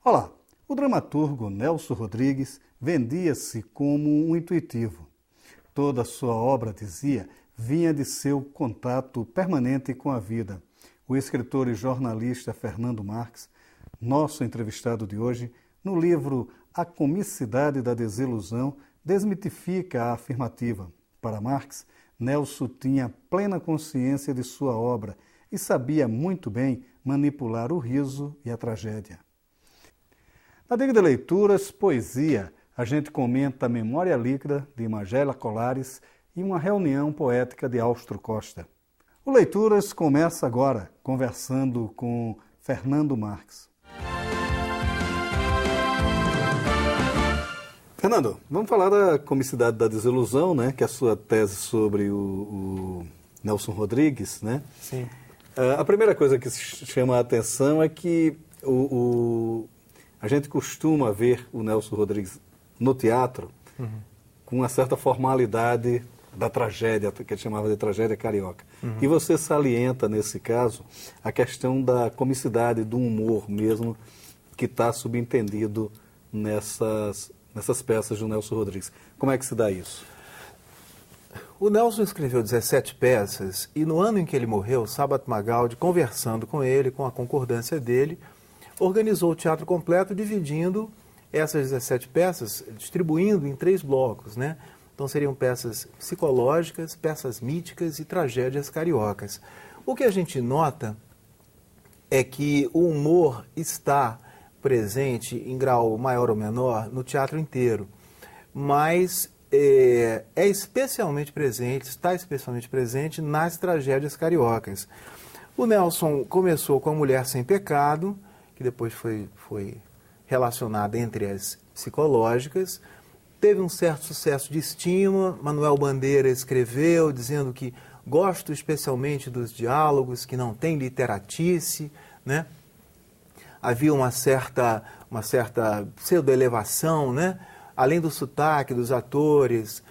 Olá, o dramaturgo Nelson Rodrigues vendia-se como um intuitivo. Toda a sua obra, dizia, vinha de seu contato permanente com a vida. O escritor e jornalista Fernando Marx, nosso entrevistado de hoje, no livro A Comicidade da Desilusão, desmitifica a afirmativa. Para Marx, Nelson tinha plena consciência de sua obra e sabia muito bem manipular o riso e a tragédia. Na Dica de Leituras, poesia, a gente comenta a Memória Líquida, de Magela Colares, e uma reunião poética de Austro Costa. O Leituras começa agora, conversando com Fernando Marx. Fernando, vamos falar da Comicidade da Desilusão, né, que é a sua tese sobre o Nelson Rodrigues, né? Sim. A primeira coisa que chama a atenção é que a gente costuma ver o Nelson Rodrigues no teatro com uma certa formalidade da tragédia, que ele chamava de tragédia carioca. E você salienta, nesse caso, a questão da comicidade, do humor mesmo, que está subentendido nessas peças do Nelson Rodrigues. Como é que se dá isso? O Nelson escreveu 17 peças e no ano em que ele morreu, Sabat Magaldi, conversando com ele, com a concordância dele, organizou o teatro completo, dividindo essas 17 peças, distribuindo em 3 blocos, né? Então seriam peças psicológicas, peças míticas e tragédias cariocas. O que a gente nota é que o humor está presente em grau maior ou menor no teatro inteiro, mas está especialmente presente nas tragédias cariocas. O Nelson começou com A Mulher Sem Pecado, que depois foi relacionada entre as psicológicas, teve um certo sucesso de estima. Manuel Bandeira escreveu dizendo que gosto especialmente dos diálogos, que não tem literatice, né? Havia uma certa pseudo-elevação, né? Além do sotaque dos atores,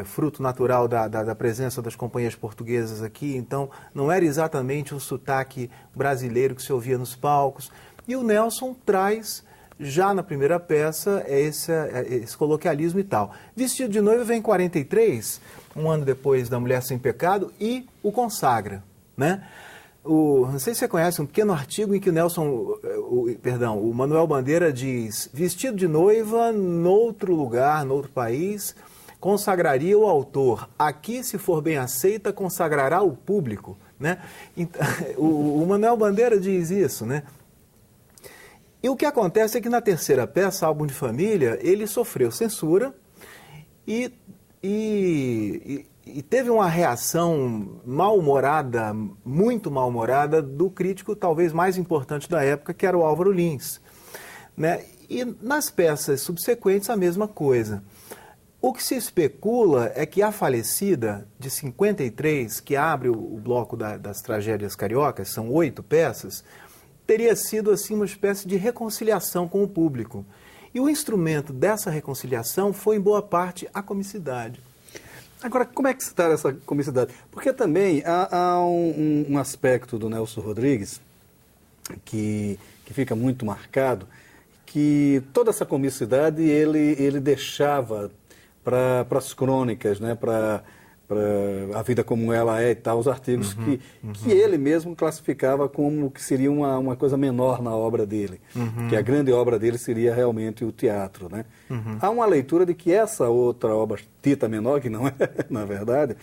fruto natural da presença das companhias portuguesas aqui, então não era exatamente o sotaque brasileiro que se ouvia nos palcos. E o Nelson traz, já na primeira peça, esse coloquialismo e tal. Vestido de Noiva vem em 43, um ano depois da Mulher Sem Pecado, e o consagra, né? Não sei se você conhece um pequeno artigo em que o Manuel Bandeira diz: vestido de noiva, noutro lugar, noutro país, consagraria o autor. Aqui, se for bem aceita, consagrará o público, né? Então, o Manuel Bandeira diz isso, né? E o que acontece é que na terceira peça, Álbum de Família, ele sofreu censura e teve uma reação mal-humorada, muito mal-humorada, do crítico talvez mais importante da época, que era o Álvaro Lins, né? E nas peças subsequentes a mesma coisa. O que se especula é que A Falecida, de 53, que abre o bloco das tragédias cariocas, são 8 peças, teria sido assim uma espécie de reconciliação com o público. E o instrumento dessa reconciliação foi, em boa parte, a comicidade. Agora, como é que se dá essa comicidade? Porque também há um aspecto do Nelson Rodrigues que fica muito marcado, que toda essa comicidade ele deixava para as crônicas, né, para A Vida Como Ela É e tal, os artigos que ele mesmo classificava como que seria uma coisa menor na obra dele, que a grande obra dele seria realmente o teatro, né? Há uma leitura de que essa outra obra, dita menor, que não é, na verdade,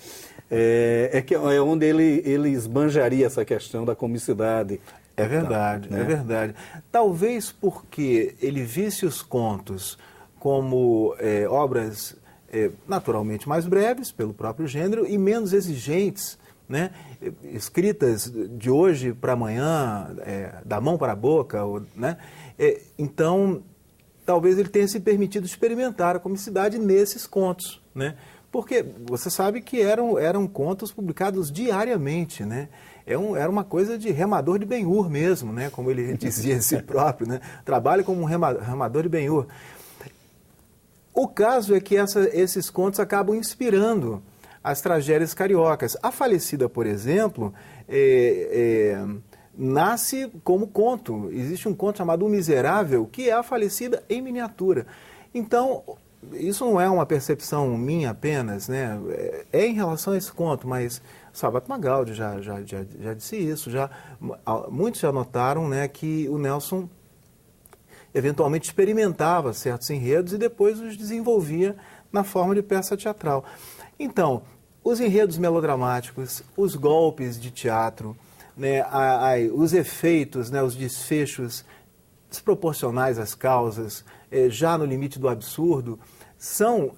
é onde ele esbanjaria essa questão da comicidade. É verdade, né? É verdade. Talvez porque ele visse os contos como obras naturalmente mais breves, pelo próprio gênero, e menos exigentes, né? Escritas de hoje para amanhã, da mão para a boca, né? Então, talvez ele tenha se permitido experimentar a comicidade nesses contos, né? Porque você sabe que eram contos publicados diariamente, né? Era uma coisa de remador de Ben-Hur mesmo, né? Como ele dizia a si próprio, né? Trabalho como um remador de Ben-Hur. O caso é que esses contos acabam inspirando as tragédias cariocas. A Falecida, por exemplo, nasce como conto. Existe um conto chamado O Miserável, que é a falecida em miniatura. Então, isso não é uma percepção minha apenas, né? É em relação a esse conto, mas Sabat Magaldi já disse isso. Muitos já notaram, né, que o Nelson eventualmente experimentava certos enredos e depois os desenvolvia na forma de peça teatral. Então, os enredos melodramáticos, os golpes de teatro, né, os efeitos, né, os desfechos desproporcionais às causas, já no limite do absurdo, são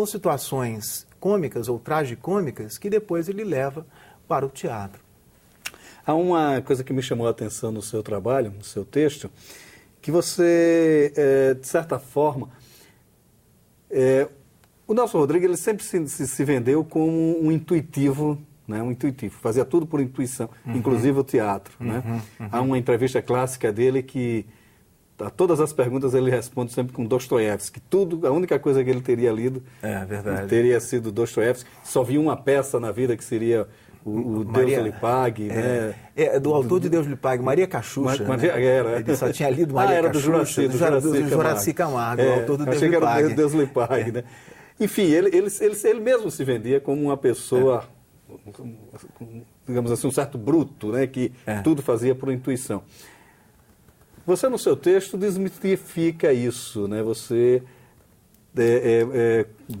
situações cômicas ou tragicômicas que depois ele leva para o teatro. Há uma coisa que me chamou a atenção no seu trabalho, no seu texto, que você, de certa forma, o Nelson Rodrigues ele sempre se vendeu como um intuitivo, né? Um intuitivo, fazia tudo por intuição, inclusive o teatro. Né? Há uma entrevista clássica dele que a todas as perguntas ele responde sempre com Dostoiévski. A única coisa que ele teria lido teria sido Dostoiévski. Só viu uma peça na vida que seria o Deus lhe pague, né? Do autor de Deus lhe pague, Maria Cachucha. Ele só tinha lido Maria era Cachucha, do Juraci Camargo, o autor do Deus achei lhe que pague. era Deus lhe pague, né? Enfim, ele mesmo se vendia como uma pessoa, digamos assim, um certo bruto, né? Que tudo fazia por intuição. Você, no seu texto, desmitifica isso, né? Você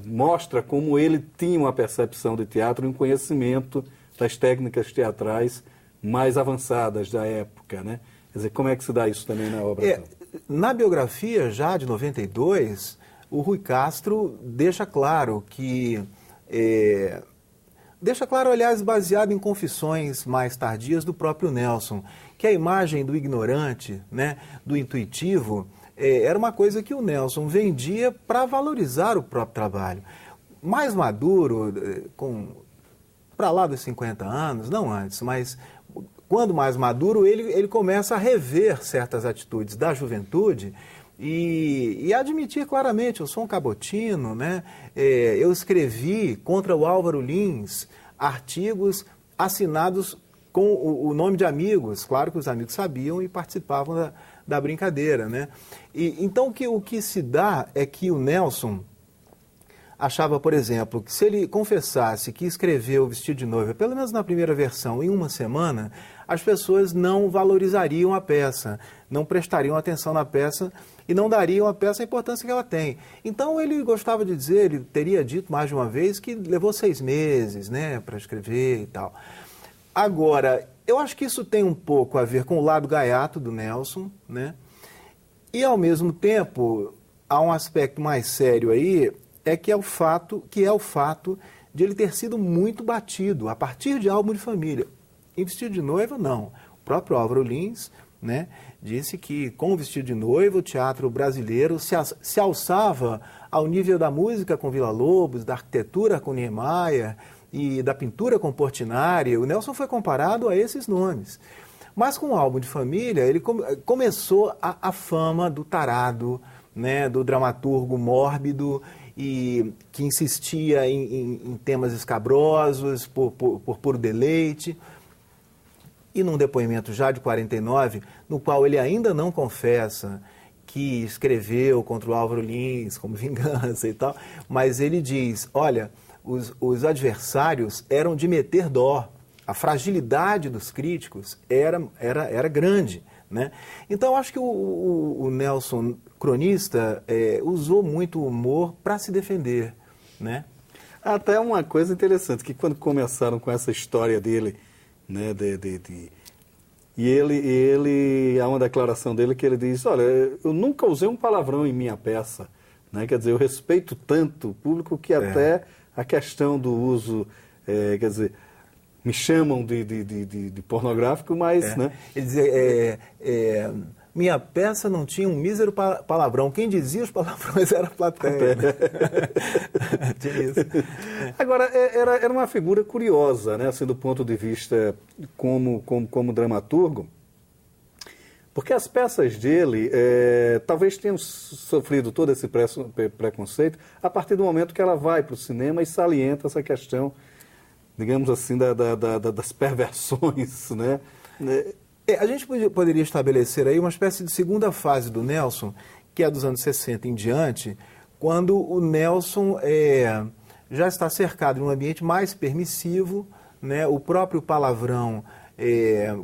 mostra como ele tinha uma percepção de teatro e um conhecimento das técnicas teatrais mais avançadas da época, né? Quer dizer, como é que se dá isso também na obra? Na biografia, já de 92, o Rui Castro deixa claro que... deixa claro, aliás, baseado em confissões mais tardias do próprio Nelson, que a imagem do ignorante, né, do intuitivo, era uma coisa que o Nelson vendia para valorizar o próprio trabalho. Mais maduro, para lá dos 50 anos, não antes, mas quando mais maduro, ele começa a rever certas atitudes da juventude e admitir claramente, eu sou um cabotino, né? Eu escrevi contra o Álvaro Lins artigos assinados com o nome de amigos, claro que os amigos sabiam e participavam da brincadeira, né? Então o que se dá é que o Nelson achava, por exemplo, que se ele confessasse que escreveu o Vestido de Noiva, pelo menos na primeira versão, em uma semana, as pessoas não valorizariam a peça, não prestariam atenção na peça e não dariam à peça a importância que ela tem. Então ele gostava de dizer, ele teria dito mais de uma vez que levou 6 meses, né, para escrever e tal. Agora, eu acho que isso tem um pouco a ver com o lado gaiato do Nelson, né? E ao mesmo tempo, há um aspecto mais sério aí, que é o fato de ele ter sido muito batido a partir de Álbum de Família. Em Vestido de Noiva, não. O próprio Álvaro Lins, né, disse que com o Vestido de Noiva o teatro brasileiro se alçava ao nível da música com Villa-Lobos, da arquitetura com Niemeyer e da pintura com Portinari. O Nelson foi comparado a esses nomes. Mas com o Álbum de Família, ele começou a fama do tarado, né, do dramaturgo mórbido e que insistia em temas escabrosos por puro deleite. E num depoimento já de 49, no qual ele ainda não confessa que escreveu contra o Álvaro Lins como vingança e tal, mas ele diz, olha, os adversários eram de meter dó, a fragilidade dos críticos era grande, né? Então, acho que o Nelson, cronista, usou muito o humor para se defender, né? Até uma coisa interessante, que quando começaram com essa história dele, né, e ele há uma declaração dele que ele diz, olha, eu nunca usei um palavrão em minha peça, né? Quer dizer, eu respeito tanto o público que até a questão do uso, quer dizer, me chamam de pornográfico, mas... Né? Ele dizia, minha peça não tinha um mísero palavrão. Quem dizia os palavrões era a plateia. Né? Tinha isso. Agora, era uma figura curiosa, né? Assim, do ponto de vista como dramaturgo, porque as peças dele talvez tenham sofrido todo esse preconceito a partir do momento que ela vai para o cinema e salienta essa questão, digamos assim, das perversões, né? A gente poderia estabelecer aí uma espécie de segunda fase do Nelson, que é dos anos 60 em diante, quando o Nelson já está cercado de um ambiente mais permissivo, né? O próprio palavrão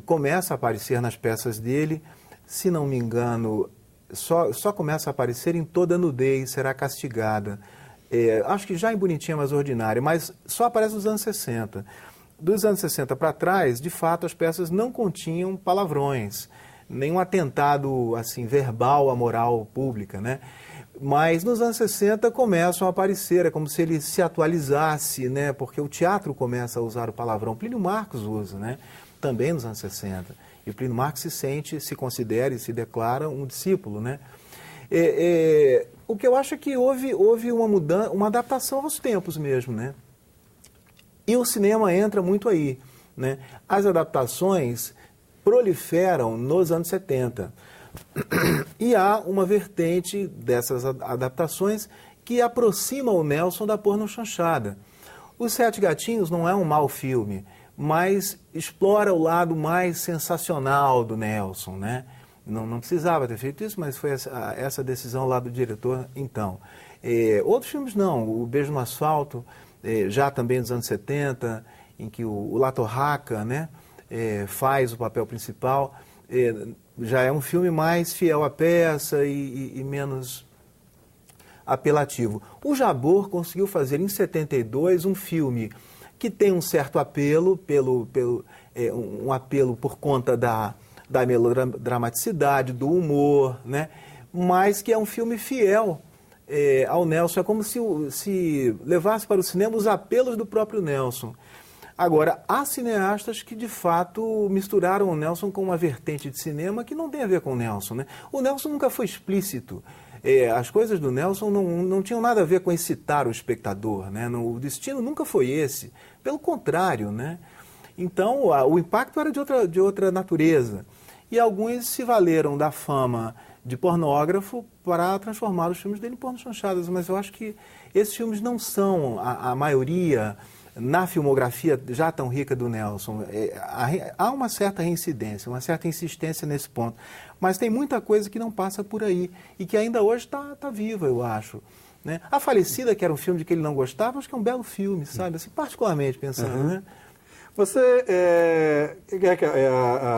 começa a aparecer nas peças dele, se não me engano, só começa a aparecer em Toda Nudez Será Castigada. Acho que já em Bonitinha Mais Ordinária, mas só aparece nos anos 60. Dos anos 60 para trás, de fato, as peças não continham palavrões, nenhum atentado assim verbal à moral pública, né? Mas nos anos 60 começam a aparecer, é como se ele se atualizasse, né? Porque o teatro começa a usar o palavrão. Plínio Marcos usa, né? Também nos anos 60. E Plínio Marcos se considera e se declara um discípulo, né? O que eu acho é que houve uma mudança, uma adaptação aos tempos mesmo, né? E o cinema entra muito aí, né? As adaptações proliferam nos anos 70. E há uma vertente dessas adaptações que aproxima o Nelson da pornochanchada. Os Sete Gatinhos não é um mau filme, mas explora o lado mais sensacional do Nelson, né? Não precisava ter feito isso, mas foi essa decisão lá do diretor, então. Outros filmes não, O Beijo no Asfalto, já também dos anos 70, em que o La Torraca, né, faz o papel principal, já é um filme mais fiel à peça e menos apelativo. O Jabor conseguiu fazer em 72 um filme que tem um certo apelo, um apelo por conta da melodramaticidade, do humor, né, mas que é um filme fiel ao Nelson. É como se levasse para o cinema os apelos do próprio Nelson. Agora, há cineastas que de fato misturaram o Nelson com uma vertente de cinema que não tem a ver com o Nelson, né? O Nelson nunca foi explícito. As coisas do Nelson não tinham nada a ver com excitar o espectador, né? O destino nunca foi esse. Pelo contrário, né? Então, o impacto era de outra natureza. E alguns se valeram da fama de pornógrafo para transformar os filmes dele em pornochanchadas. Mas eu acho que esses filmes não são a maioria na filmografia já tão rica do Nelson. Há uma certa reincidência, uma certa insistência nesse ponto. Mas tem muita coisa que não passa por aí e que ainda hoje está viva, eu acho. Né? A Falecida, que era um filme de que ele não gostava, acho que é um belo filme, sabe? Assim, particularmente pensando, né? Você é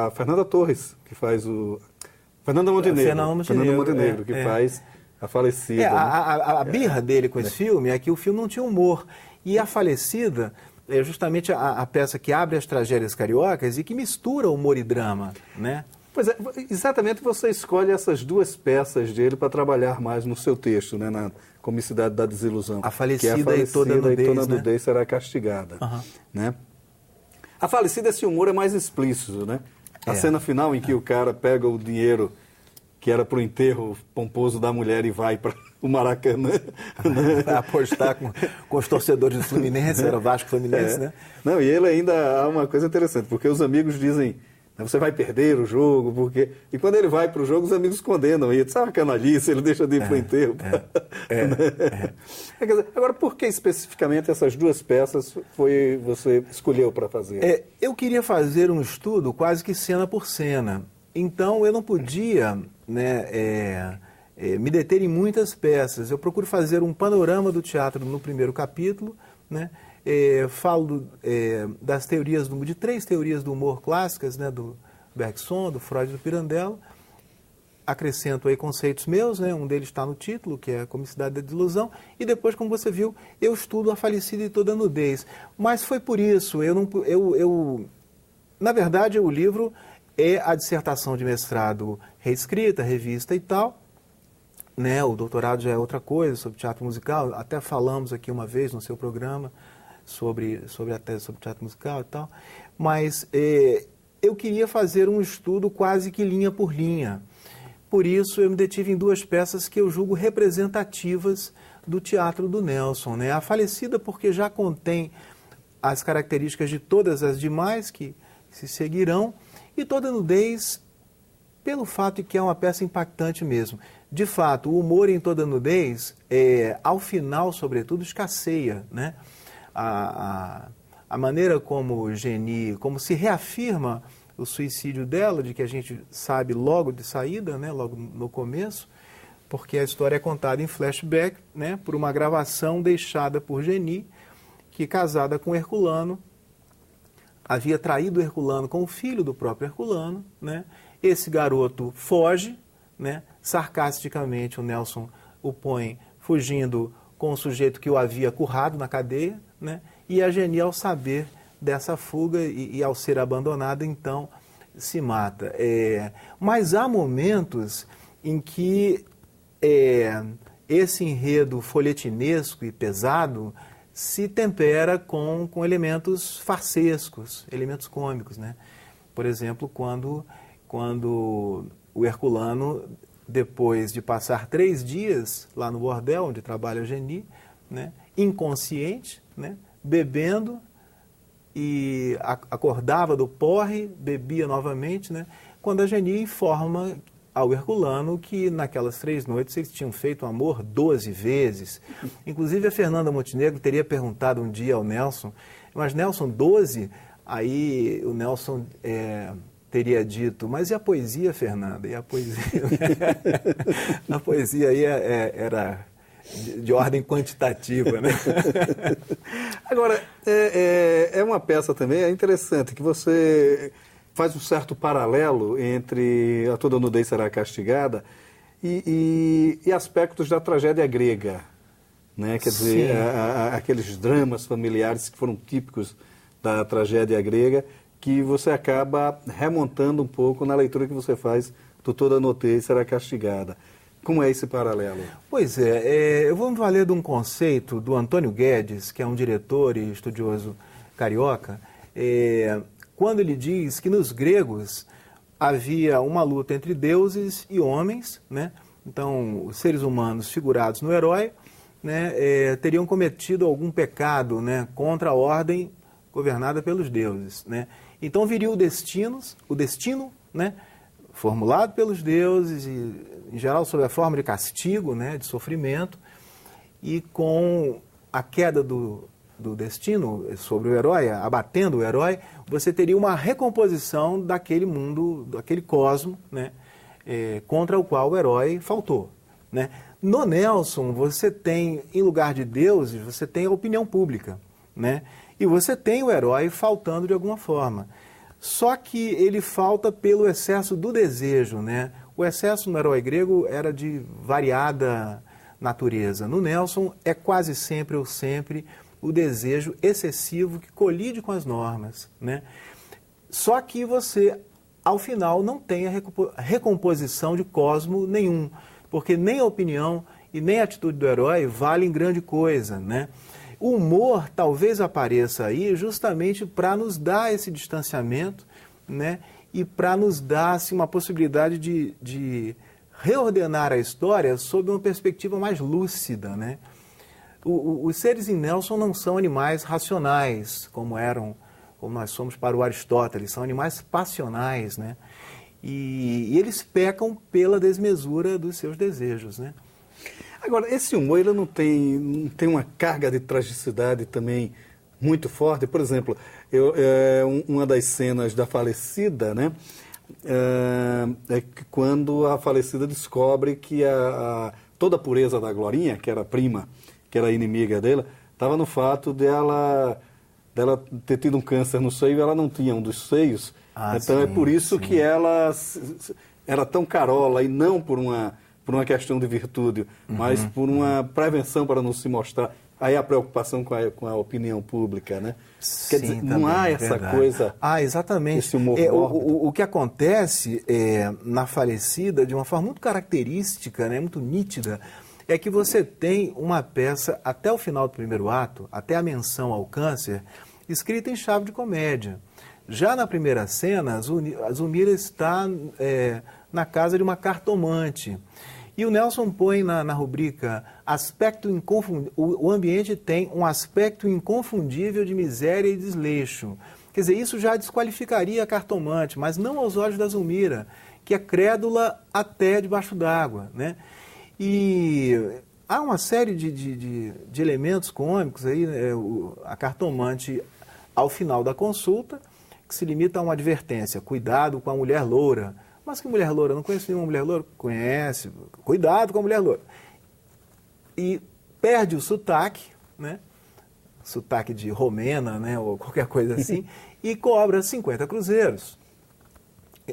a Fernanda Torres, que faz o... Fernanda Montenegro, que faz A Falecida. A birra dele com esse filme é que o filme não tinha humor. E A Falecida é justamente a peça que abre as tragédias cariocas e que mistura humor e drama, né? Pois é, exatamente, você escolhe essas duas peças dele para trabalhar mais no seu texto, né, na Comicidade da Desilusão. A Falecida, que é a Falecida e Toda Nudez, Nudez Será Castigada. Né? A Falecida, esse humor é mais explícito, né? A cena final em que o cara pega o dinheiro que era para o enterro pomposo da mulher e vai para o Maracanã. Né? Para apostar com os torcedores do Fluminense, era Vasco Fluminense, né? Não, e ele ainda há uma coisa interessante, porque os amigos dizem, você vai perder o jogo, porque... E quando ele vai para o jogo, os amigos condenam ele. Sabe a canalice, ele deixa de ir para o enterro. Agora, por que especificamente essas duas peças você escolheu para fazer? Eu queria fazer um estudo quase que cena por cena. Então, eu não podia, né, me deter em muitas peças. Eu procuro fazer um panorama do teatro no primeiro capítulo, né? Falo das teorias de 3 teorias do humor clássicas, né, do Bergson, do Freud e do Pirandello. Acrescento aí conceitos meus, né, um deles está no título, que é a Comicidade da Desilusão, e depois, como você viu, eu estudo A Falecida e Toda Nudez. Mas foi por isso, na verdade, o livro é a dissertação de mestrado reescrita, revista e tal, né, o doutorado já é outra coisa, sobre teatro musical, até falamos aqui uma vez no seu programa, sobre a tese sobre teatro musical e tal, mas eu queria fazer um estudo quase que linha por linha. Por isso eu me detive em 2 peças que eu julgo representativas do teatro do Nelson, né? A Falecida porque já contém as características de todas as demais que se seguirão, e Toda Nudez pelo fato de que é uma peça impactante mesmo. De fato, o humor em Toda Nudez, ao final, sobretudo, escasseia, né? A maneira como como se reafirma o suicídio dela, de que a gente sabe logo de saída, né, logo no começo, porque a história é contada em flashback, né, por uma gravação deixada por Geni, que, casada com Herculano, havia traído Herculano com o filho do próprio Herculano, né? Esse garoto foge, né? Sarcasticamente o Nelson o põe fugindo com o sujeito que o havia currado na cadeia, né? E a Geni, ao saber dessa fuga e ao ser abandonada, então se mata. Mas há momentos em que esse enredo folhetinesco e pesado se tempera com elementos farsescos, elementos cômicos, né? Por exemplo, quando o Herculano, depois de passar 3 dias lá no bordel, onde trabalha a Geni, né, inconsciente, né, bebendo, e acordava do porre, bebia novamente, né, quando a Geni informa ao Herculano que naquelas 3 noites eles tinham feito amor 12 vezes. Inclusive a Fernanda Montenegro teria perguntado um dia ao Nelson, mas Nelson, 12? Aí o Nelson teria dito, mas e a poesia, Fernanda? E a poesia? A poesia aí era de ordem quantitativa, né? Agora, é uma peça também, é interessante, que você faz um certo paralelo entre A Toda Nudez Será Castigada e aspectos da tragédia grega, né? Quer dizer, aqueles dramas familiares que foram típicos da tragédia grega, que você acaba remontando um pouco na leitura que você faz do Toda Nudez Será Castigada. Como é esse paralelo? Pois eu vou me valer de um conceito do Antônio Guedes, que é um diretor e estudioso carioca, quando ele diz que nos gregos havia uma luta entre deuses e homens, né? Então, os seres humanos figurados no herói, né, teriam cometido algum pecado, né, contra a ordem governada pelos deuses, né? Então viria o destino, né, formulado pelos deuses, e, em geral sob a forma de castigo, né, de sofrimento, e com a queda do destino sobre o herói, abatendo o herói, você teria uma recomposição daquele mundo, daquele cosmo, né, contra o qual o herói faltou, né? No Nelson, você tem, em lugar de deuses, você tem a opinião pública, né? E você tem o herói faltando de alguma forma. Só que ele falta pelo excesso do desejo, né? O excesso no herói grego era de variada natureza. No Nelson é quase sempre ou sempre o desejo excessivo que colide com as normas, né? Só que você, ao final, não tem a recomposição de cosmo nenhum, porque nem a opinião e nem a atitude do herói valem grande coisa, né? O humor talvez apareça aí justamente para nos dar esse distanciamento, né? E para nos dar assim, uma possibilidade de reordenar a história sob uma perspectiva mais lúcida, né? Os seres em Nelson não são animais racionais, como nós somos para o Aristóteles, são animais passionais, né? E eles pecam pela desmesura dos seus desejos, né? Agora, esse humor ele não tem uma carga de tragicidade também muito forte? Por exemplo, uma das cenas da falecida, né, é que quando a falecida descobre que toda a pureza da Glorinha, que era a prima, que era inimiga dela, estava no fato dela ter tido um câncer no seio e ela não tinha um dos seios. Então sim, é por isso que ela era tão carola, e não por uma questão de virtude, mas por uma prevenção para não se mostrar. Aí a preocupação com a opinião pública, né? Quer dizer, também, não há essa coisa... exatamente. Esse humor o que acontece na falecida, de uma forma muito característica, né, muito nítida, é que você tem uma peça, até o final do primeiro ato, até a menção ao câncer, escrita em chave de comédia. Já na primeira cena, a Zulmira está na casa de uma cartomante. E o Nelson põe na rubrica aspecto inconfundível. O ambiente tem um aspecto inconfundível de miséria e desleixo. Quer dizer, isso já desqualificaria a cartomante, mas não aos olhos da Zulmira, que é crédula até debaixo d'água, né? E há uma série de elementos cômicos aí, a cartomante, ao final da consulta, que se limita a uma advertência, cuidado com a mulher loura. Mas que mulher loura? Não conheço nenhuma mulher loura? Conhece, cuidado com a mulher loura. E perde o sotaque, né? Sotaque de romena, né? Ou qualquer coisa assim, e cobra 50 cruzeiros.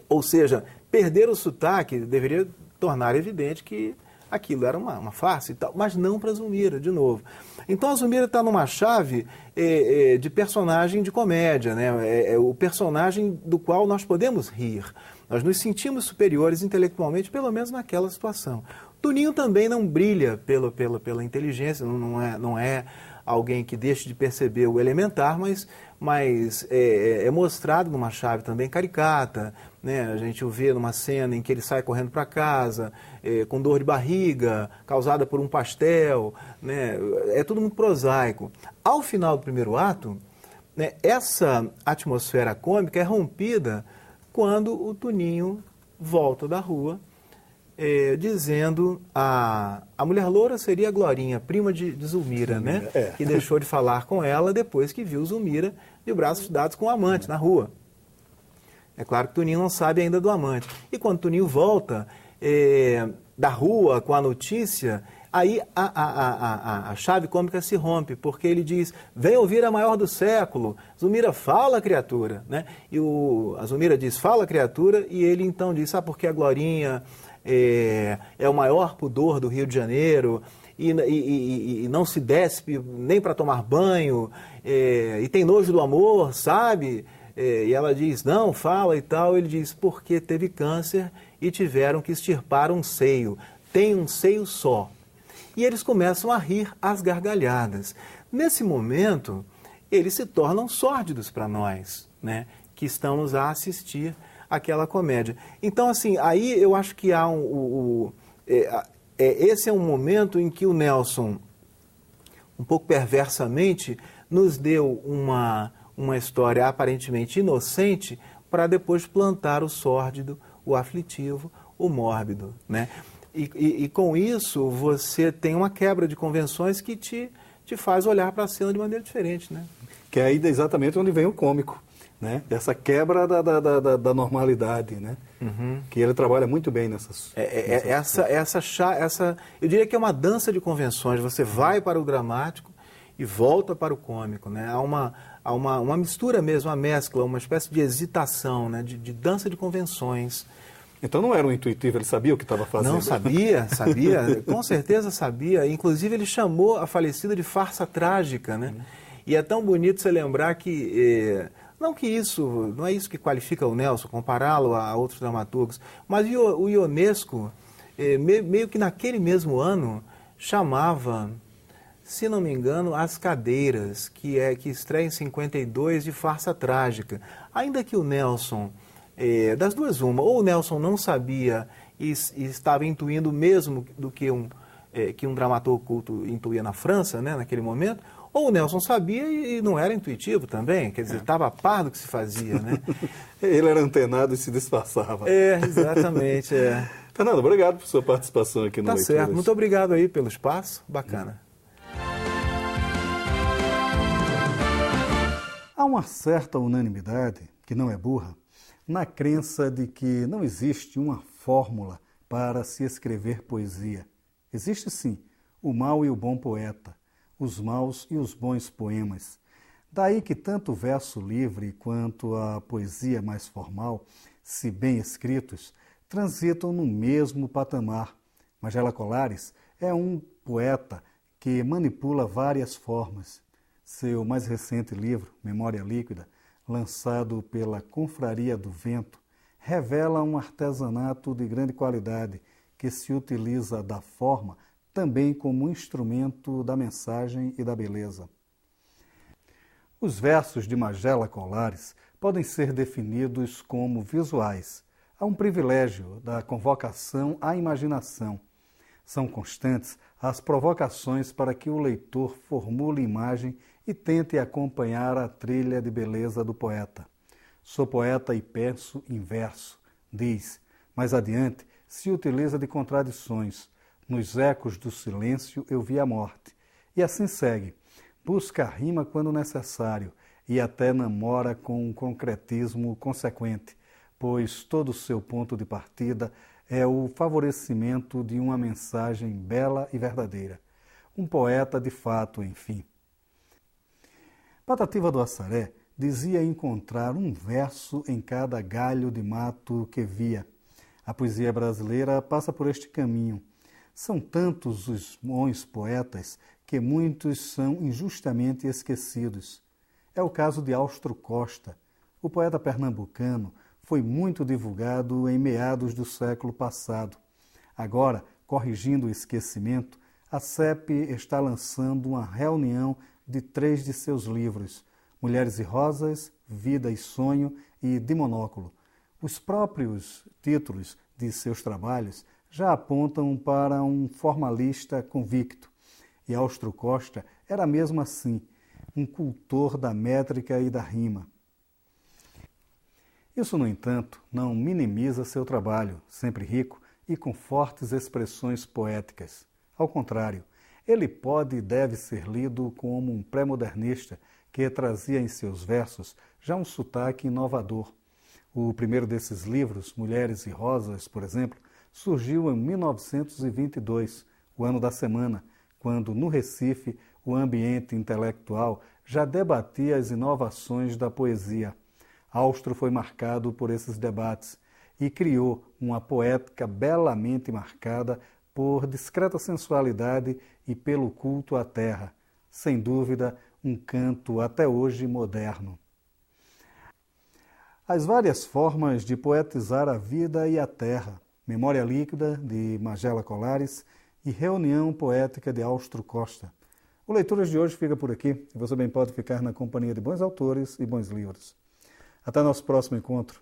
Ou seja, perder o sotaque deveria tornar evidente que aquilo era uma farsa e tal, mas não para a Zulmira, de novo. Então a Zulmira está numa chave de personagem de comédia, né? É o personagem do qual nós podemos rir. Nós nos sentimos superiores intelectualmente, pelo menos naquela situação. Toninho também não brilha pela inteligência, não é alguém que deixe de perceber o elementar, mas é mostrado numa chave também caricata, né? A gente o vê numa cena em que ele sai correndo para casa, com dor de barriga, causada por um pastel, né? É tudo muito prosaico. Ao final do primeiro ato, né, essa atmosfera cômica é rompida quando o Toninho volta da rua, dizendo a mulher loura seria a Glorinha, prima de Zulmira, né? Que deixou de falar com ela depois que viu Zulmira de braços dados com o amante na rua. É claro que Toninho não sabe ainda do amante. E quando Toninho volta da rua com a notícia, aí a chave cômica se rompe, porque ele diz, vem ouvir a maior do século. Zulmira, fala, criatura, né? E a Zulmira diz, fala, criatura, e ele então diz, sabe por que a Glorinha é o maior pudor do Rio de Janeiro e não se despe nem para tomar banho e tem nojo do amor, sabe? E ela diz, não, fala e tal. Ele diz, porque teve câncer e tiveram que extirpar um seio. Tem um seio só. E eles começam a rir às gargalhadas. Nesse momento, eles se tornam sórdidos para nós, né, que estamos a assistir aquela comédia. Então, assim, aí eu acho que há esse é um momento em que o Nelson, um pouco perversamente, nos deu uma história aparentemente inocente para depois plantar o sórdido, o aflitivo, o mórbido, né? E com isso você tem uma quebra de convenções que te faz olhar para a cena de maneira diferente, né? Que é aí exatamente onde vem o cômico, né? Essa quebra da normalidade, né? Uhum. Que ele trabalha muito bem nessas... Eu diria que é uma dança de convenções. Você vai para o dramático e volta para o cômico, né? Há uma mistura mesmo, uma mescla, uma espécie de hesitação, né? De dança de convenções. Então não era um intuitivo, ele sabia o que estava fazendo. Não, sabia, com certeza sabia. Inclusive ele chamou a falecida de farsa trágica, né? E é tão bonito você lembrar que... não é isso que qualifica o Nelson, compará-lo a outros dramaturgos, mas o Ionesco, meio que naquele mesmo ano, chamava, se não me engano, As Cadeiras, que estreia em 52, de farsa trágica. Ainda que o Nelson, das duas uma, ou o Nelson não sabia e estava intuindo o mesmo do que um dramaturgo culto intuía na França, né, naquele momento, ou o Nelson sabia e não era intuitivo também, quer dizer, estava a par do que se fazia, né? Ele era antenado e se disfarçava. Exatamente. Fernando, obrigado por sua participação aqui no Leituras. Tá certo, muito obrigado aí pelo espaço, bacana. Há uma certa unanimidade, que não é burra, na crença de que não existe uma fórmula para se escrever poesia. Existe sim o mau e o bom poeta, os maus e os bons poemas. Daí que tanto o verso livre quanto a poesia mais formal, se bem escritos, transitam no mesmo patamar. Magela Colares é um poeta que manipula várias formas. Seu mais recente livro, Memória Líquida, lançado pela Confraria do Vento, revela um artesanato de grande qualidade que se utiliza da forma também como instrumento da mensagem e da beleza. Os versos de Magela Colares podem ser definidos como visuais. Há um privilégio da convocação à imaginação. São constantes as provocações para que o leitor formule imagem e tente acompanhar a trilha de beleza do poeta. Sou poeta e penso em verso, diz. Mais adiante, se utiliza de contradições. Nos ecos do silêncio eu vi a morte. E assim segue. Busca a rima quando necessário e até namora com um concretismo consequente, pois todo o seu ponto de partida é o favorecimento de uma mensagem bela e verdadeira. Um poeta de fato, enfim. Patativa do Assaré dizia encontrar um verso em cada galho de mato que via. A poesia brasileira passa por este caminho. São tantos os bons poetas que muitos são injustamente esquecidos. É o caso de Austro Costa. O poeta pernambucano foi muito divulgado em meados do século passado. Agora, corrigindo o esquecimento, a CEP está lançando uma reunião de 3 de seus livros, Mulheres e Rosas, Vida e Sonho e De Monóculo. Os próprios títulos de seus trabalhos já apontam para um formalista convicto. E Austro Costa era mesmo assim, um cultor da métrica e da rima. Isso, no entanto, não minimiza seu trabalho, sempre rico e com fortes expressões poéticas. Ao contrário, ele pode e deve ser lido como um pré-modernista que trazia em seus versos já um sotaque inovador. O primeiro desses livros, Mulheres e Rosas, por exemplo, surgiu em 1922, o ano da semana, quando, no Recife, o ambiente intelectual já debatia as inovações da poesia. Austro foi marcado por esses debates e criou uma poética belamente marcada por discreta sensualidade e pelo culto à terra. Sem dúvida, um canto até hoje moderno. As várias formas de poetizar a vida e a terra, Memória Líquida, de Magela Colares, e Reunião Poética, de Austro Costa. O Leituras de hoje fica por aqui, e você bem pode ficar na companhia de bons autores e bons livros. Até nosso próximo encontro.